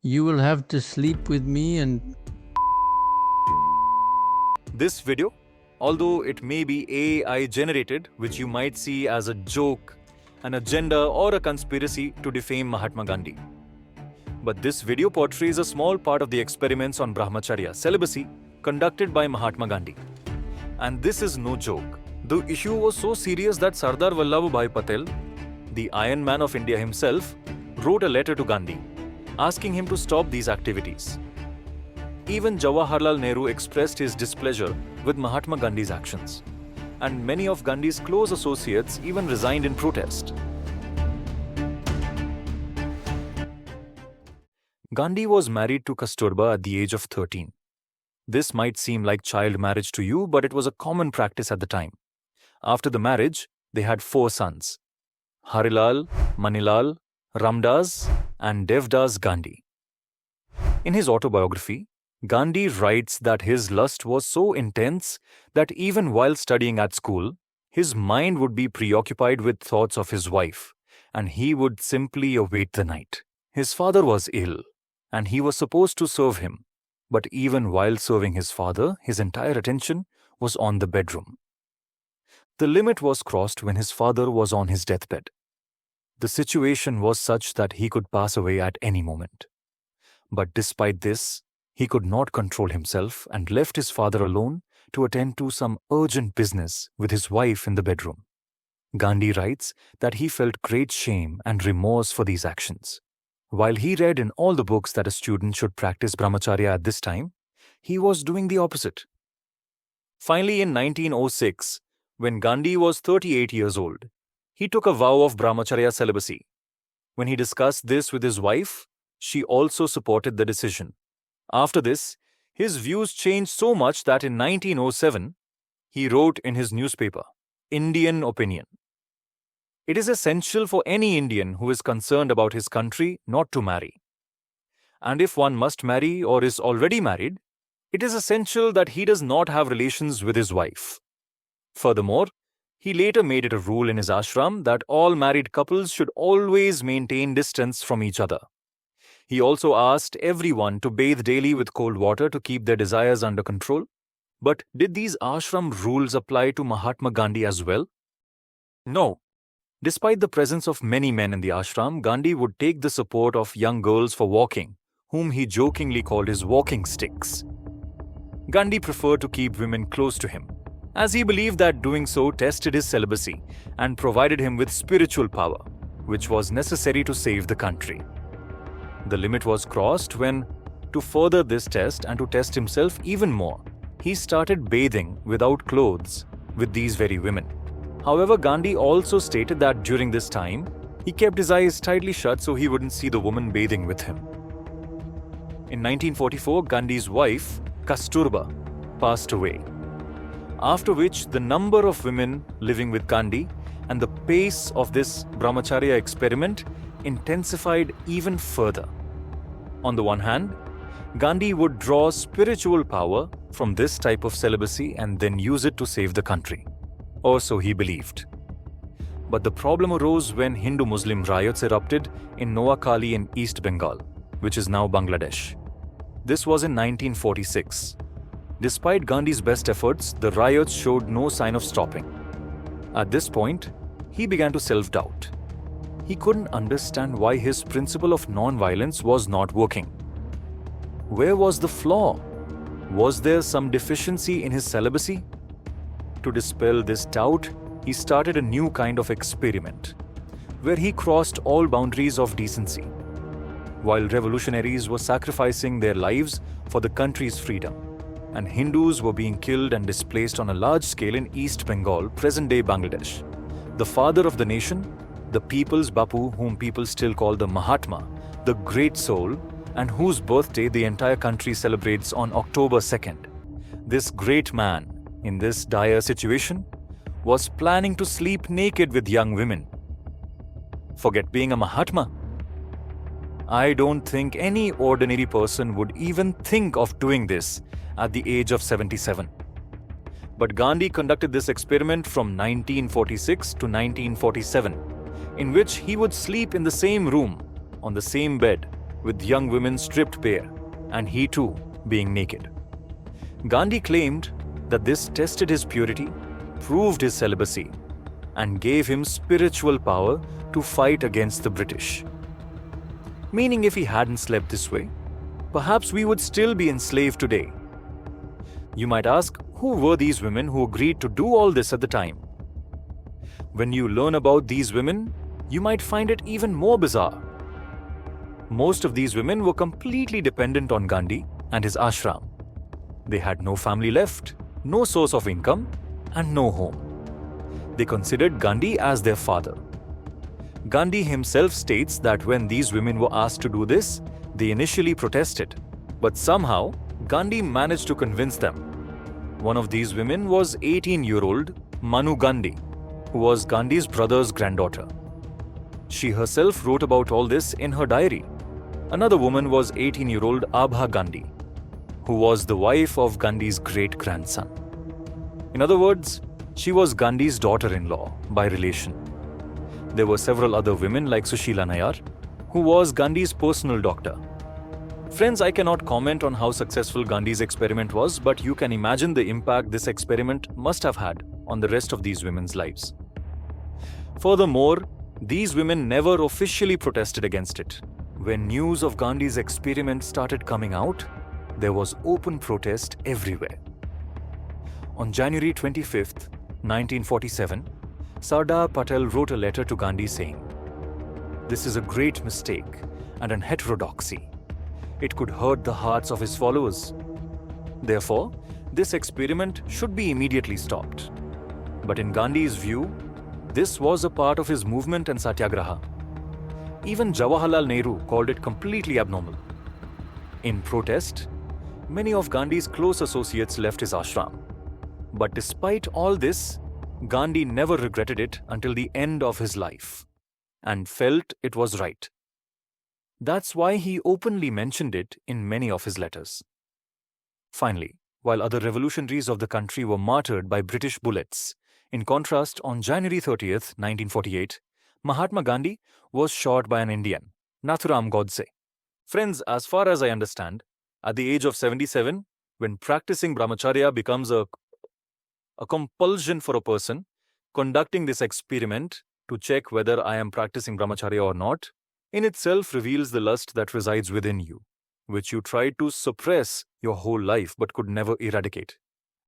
You will have to sleep with me and This video, although it may be AI generated, which you might see as a joke, an agenda or a conspiracy to defame Mahatma Gandhi. But this video portrays a small part of the experiments on brahmacharya, celibacy, conducted by Mahatma Gandhi. And this is no joke. The issue was so serious that Sardar Vallabhbhai Patel, the Iron Man of India himself, wrote a letter to Gandhi, asking him to stop these activities. Even Jawaharlal Nehru expressed his displeasure with Mahatma Gandhi's actions, and many of Gandhi's close associates even resigned in protest. Gandhi was married to Kasturba at the age of 13. This might seem like child marriage to you, but it was a common practice at the time. After the marriage, they had 4 sons: Harilal, Manilal, Ramdas, and Devdas Gandhi. In his autobiography, Gandhi writes that his lust was so intense that even while studying at school, his mind would be preoccupied with thoughts of his wife, and he would simply await the night. His father was ill, and he was supposed to serve him, but even while serving his father, his entire attention was on the bedroom. The limit was crossed when his father was on his deathbed. The situation was such that he could pass away at any moment. But despite this, he could not control himself and left his father alone to attend to some urgent business with his wife in the bedroom. Gandhi writes that he felt great shame and remorse for these actions. While he read in all the books that a student should practice brahmacharya at this time, he was doing the opposite. Finally, in 1906, when Gandhi was 38 years old, he took a vow of brahmacharya celibacy. When he discussed this with his wife, she also supported the decision. After this, his views changed so much that in 1907, he wrote in his newspaper, Indian Opinion. It is essential for any Indian who is concerned about his country not to marry. And if one must marry or is already married, it is essential that he does not have relations with his wife. Furthermore, he later made it a rule in his ashram that all married couples should always maintain distance from each other. He also asked everyone to bathe daily with cold water to keep their desires under control. But did these ashram rules apply to Mahatma Gandhi as well? No. Despite the presence of many men in the ashram, Gandhi would take the support of young girls for walking, whom he jokingly called his walking sticks. Gandhi preferred to keep women close to him, as he believed that doing so tested his celibacy and provided him with spiritual power, which was necessary to save the country. The limit was crossed when, to further this test and to test himself even more, he started bathing without clothes with these very women. However, Gandhi also stated that during this time, he kept his eyes tightly shut so he wouldn't see the woman bathing with him. In 1944, Gandhi's wife, Kasturba, passed away, after which the number of women living with Gandhi and the pace of this brahmacharya experiment intensified even further. On the one hand, Gandhi would draw spiritual power from this type of celibacy and then use it to save the country. Or so he believed. But the problem arose when Hindu-Muslim riots erupted in Noakhali in East Bengal, which is now Bangladesh. This was in 1946. Despite Gandhi's best efforts, the riots showed no sign of stopping. At this point, he began to self-doubt. He couldn't understand why his principle of non-violence was not working. Where was the flaw? Was there some deficiency in his celibacy? To dispel this doubt, he started a new kind of experiment, where he crossed all boundaries of decency. While revolutionaries were sacrificing their lives for the country's freedom, and Hindus were being killed and displaced on a large scale in East Bengal, present-day Bangladesh, the father of the nation, the people's Bapu, whom people still call the Mahatma, the great soul, and whose birthday the entire country celebrates on October 2nd. This great man, in this dire situation, was planning to sleep naked with young women. Forget being a Mahatma. I don't think any ordinary person would even think of doing this at the age of 77. But Gandhi conducted this experiment from 1946 to 1947, in which he would sleep in the same room, on the same bed, with young women stripped bare, and he too being naked. Gandhi claimed that this tested his purity, proved his celibacy, and gave him spiritual power to fight against the British. Meaning, if he hadn't slept this way, perhaps we would still be enslaved today. You might ask, who were these women who agreed to do all this at the time? When you learn about these women, you might find it even more bizarre. Most of these women were completely dependent on Gandhi and his ashram. They had no family left, no source of income, and no home. They considered Gandhi as their father. Gandhi himself states that when these women were asked to do this, they initially protested, but somehow Gandhi managed to convince them. One of these women was 18-year-old Manu Gandhi, who was Gandhi's brother's granddaughter. She herself wrote about all this in her diary. Another woman was 18-year-old Abha Gandhi, who was the wife of Gandhi's great-grandson. In other words, she was Gandhi's daughter-in-law by relation. There were several other women like Sushila Nayar, who was Gandhi's personal doctor. Friends, I cannot comment on how successful Gandhi's experiment was, but you can imagine the impact this experiment must have had on the rest of these women's lives. Furthermore, these women never officially protested against it. When news of Gandhi's experiment started coming out, there was open protest everywhere. On January 25th, 1947, Sardar Patel wrote a letter to Gandhi saying, "This is a great mistake and an heterodoxy. It could hurt the hearts of his followers. Therefore, this experiment should be immediately stopped." But in Gandhi's view, this was a part of his movement and satyagraha. Even Jawaharlal Nehru called it completely abnormal. In protest, many of Gandhi's close associates left his ashram. But despite all this, Gandhi never regretted it until the end of his life, and felt it was right. That's why he openly mentioned it in many of his letters. Finally, while other revolutionaries of the country were martyred by British bullets, in contrast, on January 30th, 1948, Mahatma Gandhi was shot by an Indian, Nathuram Godse. Friends, as far as I understand, at the age of 77, when practicing brahmacharya becomes a compulsion for a person, conducting this experiment to check whether I am practicing brahmacharya or not, in itself reveals the lust that resides within you, which you tried to suppress your whole life but could never eradicate.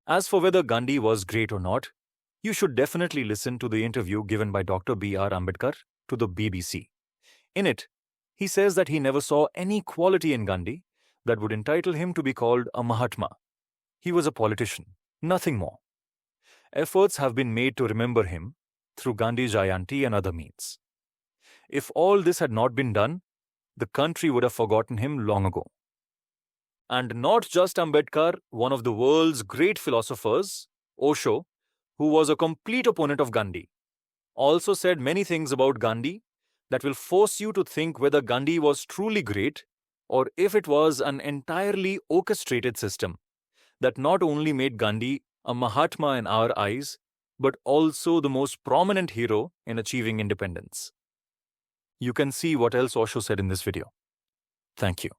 As for whether Gandhi was great or not, you should definitely listen to the interview given by Dr. B.R. Ambedkar to the BBC. In it, he says that he never saw any quality in Gandhi that would entitle him to be called a Mahatma. He was a politician, nothing more. Efforts have been made to remember him through Gandhi Jayanti and other means. If all this had not been done, the country would have forgotten him long ago. And not just Ambedkar, one of the world's great philosophers, Osho, who was a complete opponent of Gandhi, also said many things about Gandhi that will force you to think whether Gandhi was truly great or if it was an entirely orchestrated system that not only made Gandhi a Mahatma in our eyes, but also the most prominent hero in achieving independence. You can see what else Osho said in this video. Thank you.